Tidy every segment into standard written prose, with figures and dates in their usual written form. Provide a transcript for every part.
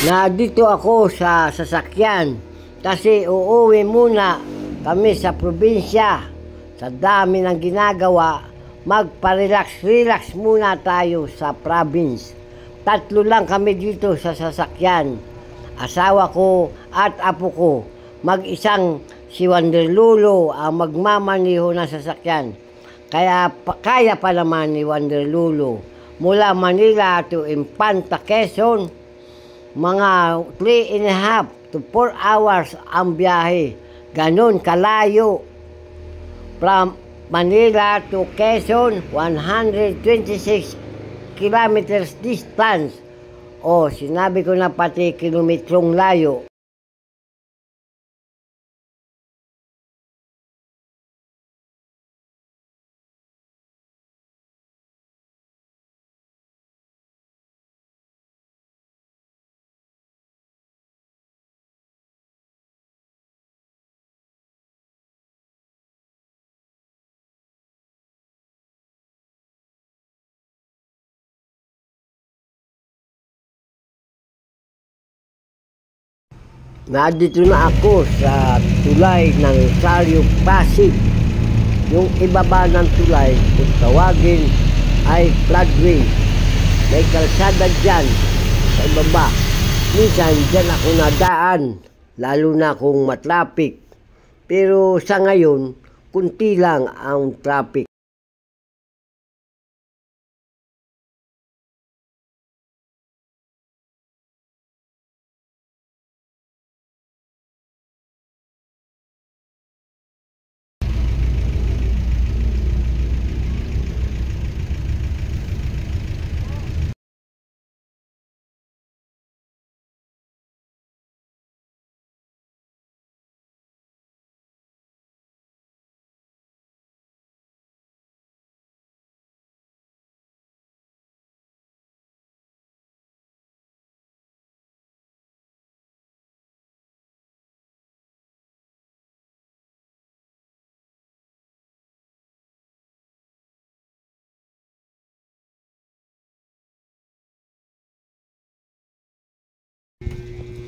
Na dito ako sa sasakyan kasi uuwi muna kami sa probinsya. Sa dami ng ginagawa, magpa-relax muna tayo sa province. 3 lang kami dito sa sasakyan. Asawa ko at apo ko. Mag-isang si Wonder Lulu ang magmamaniho ng sasakyan. Kaya pa naman ni Wonder Lulu. Mula Manila to Infanta, Quezon, mga 3.5 to 4 hours ang biyahe. Ganon kalayo. From Manila to Quezon, 126 kilometers distance. O, sinabi ko na pati kilometrong layo. Nandito na ako sa tulay ng Rosario, Pasig. Yung ibaba ng tulay, kung tawagin ay floodway. May kalsada dyan sa ibaba. Minsan dyan ako nadaan, lalo na kung matraffic. Pero sa ngayon, kunti lang ang traffic.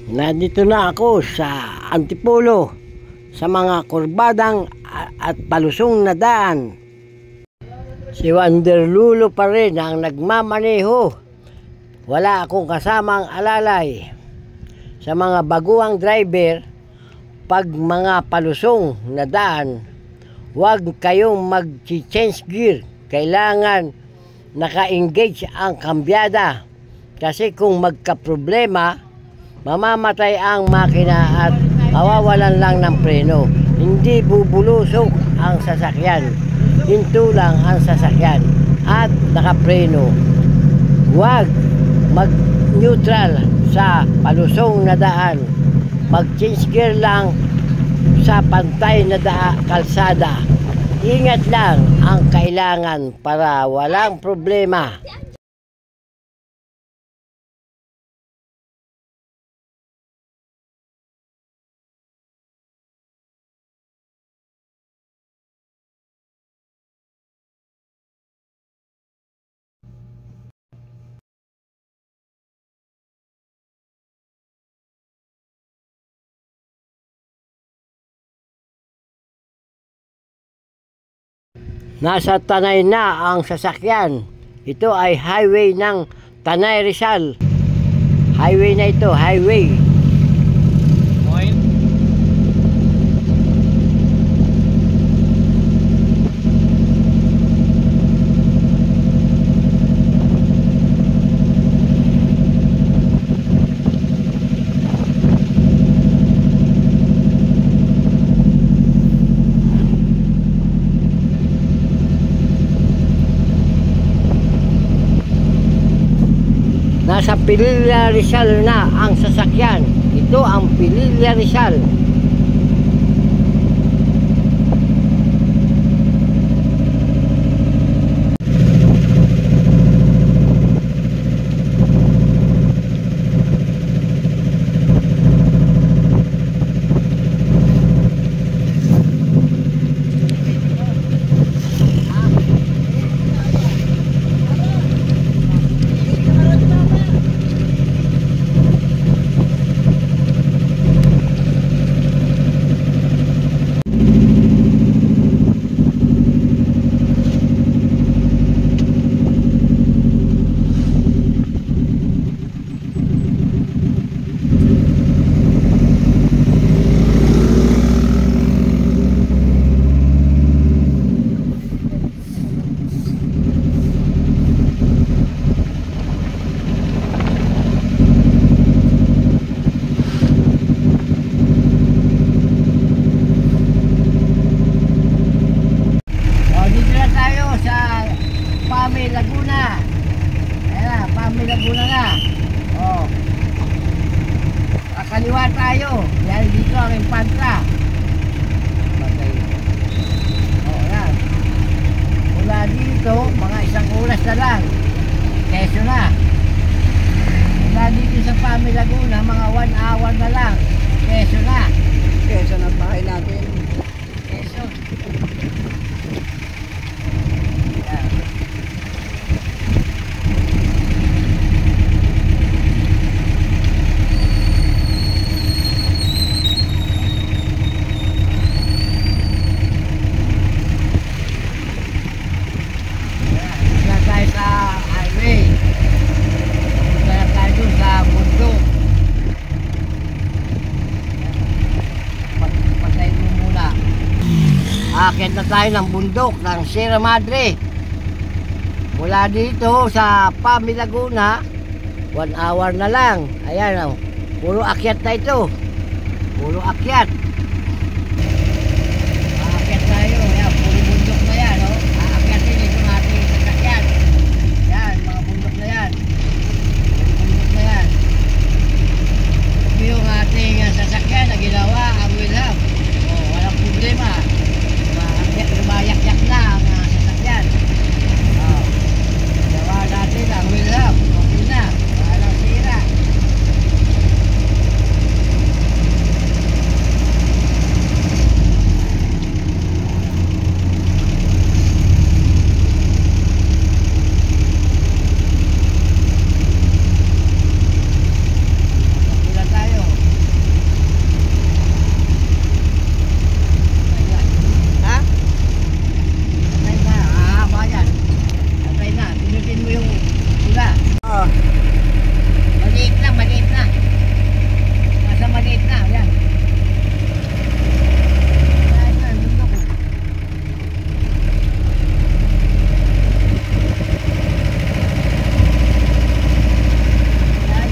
Nandito na ako sa Antipolo, sa mga kurbadang at palusong na daan. Si Wonder Lulu pa rin ang nagmamaneho. Wala akong kasamang alalay. Sa mga baguang driver, pag mga palusong na daan, huwag kayong mag-change gear. Kailangan naka-engage ang kambyada. Kasi kung magka-problema, mamamatay ang makina at mawawalan lang ng preno. Hindi bubulusok ang sasakyan. Hinto lang ang sasakyan at nakapreno. Huwag mag-neutral sa palusong na daan. Mag-change gear lang sa pantay na kalsada. Ingat lang ang kailangan para walang problema. Nasa Tanay na ang sasakyan. Ito ay highway ng Tanay Rizal. Highway na ito, highway. Nasa Pililla Rizal na ang sasakyan. Ito ang Pililla Rizal. kaliwa tayo. Yan dito ang Impanta. Okay. Oh, yan. Mula dito, mga isang oras na lang. Keso na. Mula dito sa Pami Laguna, mga 1 hour na lang. Keso na. Keso ng bahay natin. Keso. Yan. Yan tayo sa highway. Punta na tayo dun sa bundok. Patay mo muna. Aakyat na tayo ng bundok ng Sierra Madre. Mula dito sa Pami Laguna, 1 hour na lang. Ayan, oh. Puro akyat na ito. Puro akyat. Aakyat tayo. Ayan, puro bundok na yan. Oh. Aakyatin ito ng ating sasakyan. Yan, mga bundok na yan. Bundok na yan. Ito yung ating sasakyan na ginawa ang Wilhelm. Oh, walang problema. Lumayak-yak na ang sasakyan. Oh. Ginawa natin ang Wilhelm. Okay na. Walang sira. Pila tayo. Ha? Patay na. Bayan. Patay na. Pinutin mo yung pula. Oo. Maliit na, maliit na. Nasa maliit na, yan. Yan na, bundok. Yan,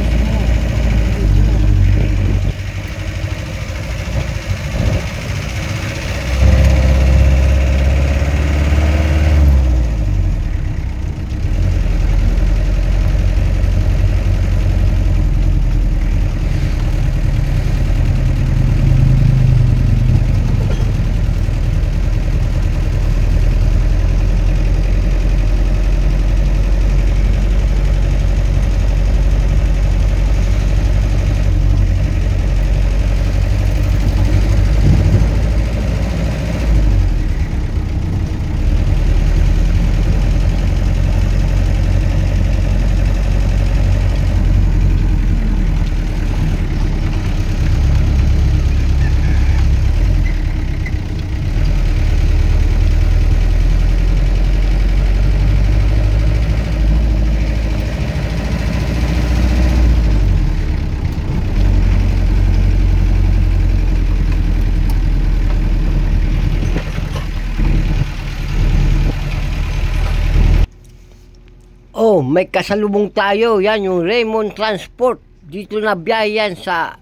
oh, may kasalubong tayo. Yan yung Raymond Transport. Dito na biyahe sa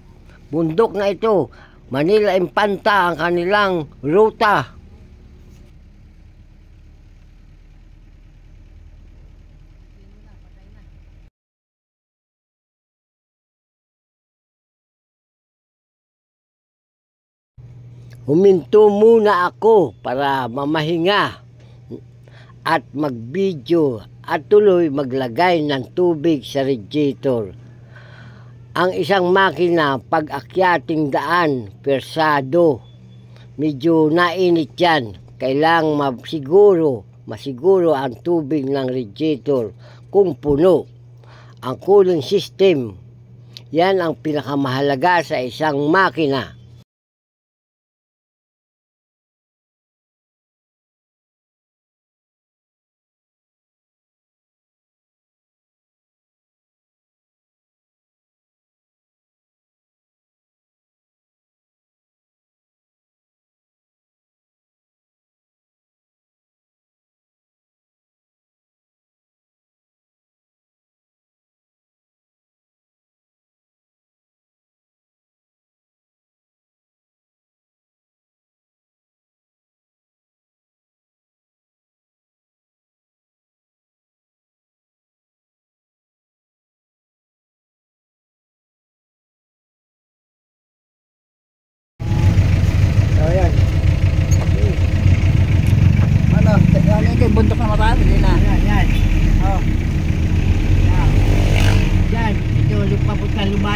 bundok na ito. Manila Impanta ang kanilang ruta. Huminto muna ako para mamahinga at mag-video at tuloy maglagay ng tubig sa radiator. Ang isang makina pag akyating daan, persado, medyo nainit yan. Kailangang masiguro ang tubig ng radiator kung puno. Ang cooling system, yan ang pinakamahalaga sa isang makina.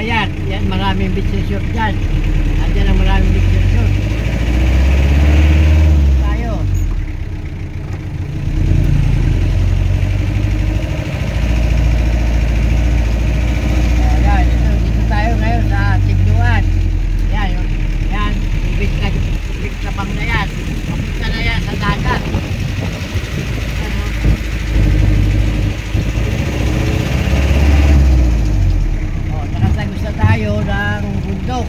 yan. Yan, maraming beach resort dyan. At yan ang maraming beach resort. Tayo. Ayan, dito tayo ngayon sa Tigluan. Yan, yan. Beach na bang na yan. Papunta na yan sa dagat. Nakatagos na tayo ng bundok.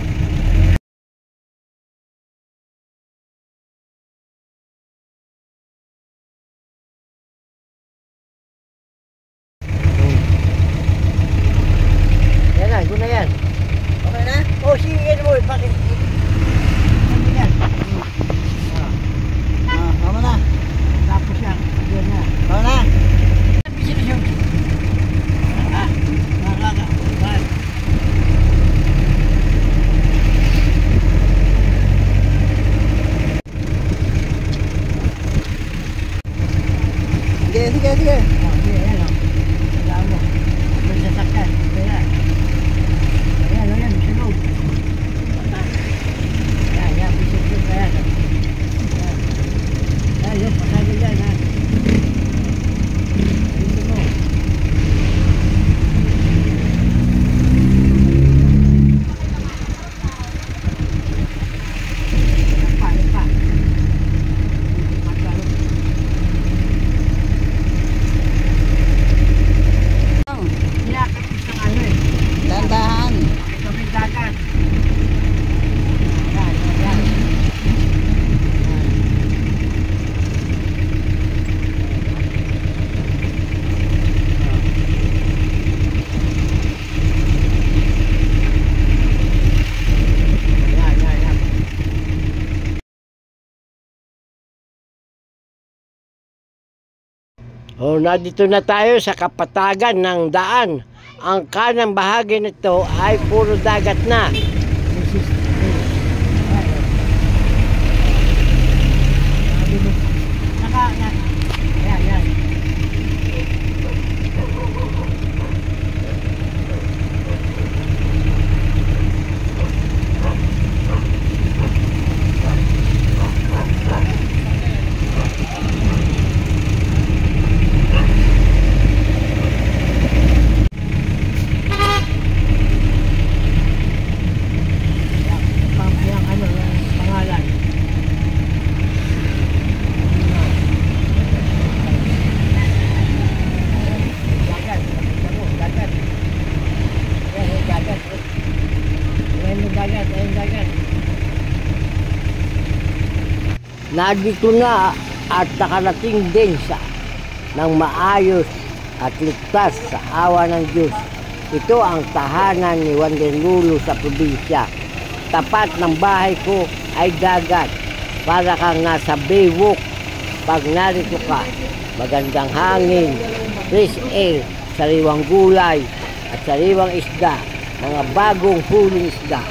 Yan na, guna yan. Okay na? Oh, sige, yan mo. Bakit? Yan. Tama na. Tapos yan. Yan na. Tama na. Sige. Dandahan. Oh, nandito na tayo sa kapatagan ng daan. Ang kanang bahagi nito ay puro dagat na. Yan. Nandito na at nakarating din sa ng maayos at ligtas sa awa ng Diyos. Ito ang tahanan ni Juan de Lulo sa probinsya. Tapat ng bahay ko ay dagat. Para kang nasa Baywalk pag narito ka. Magandang hangin, fresh air, sariwang gulay at sariwang isda. Mga bagong huling isda.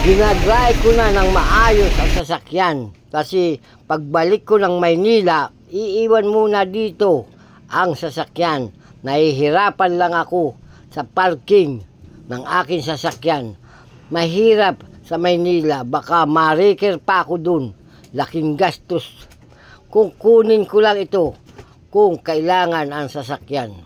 Ginagray ko na ng maayos ang sasakyan kasi pagbalik ko ng Maynila, iiwan muna dito ang sasakyan. Nahihirapan lang ako sa parking ng aking sasakyan. Mahirap sa Maynila, baka ma-reker pa ako dun. Laking gastos. Kung kunin ko lang ito, kung kailangan ang sasakyan.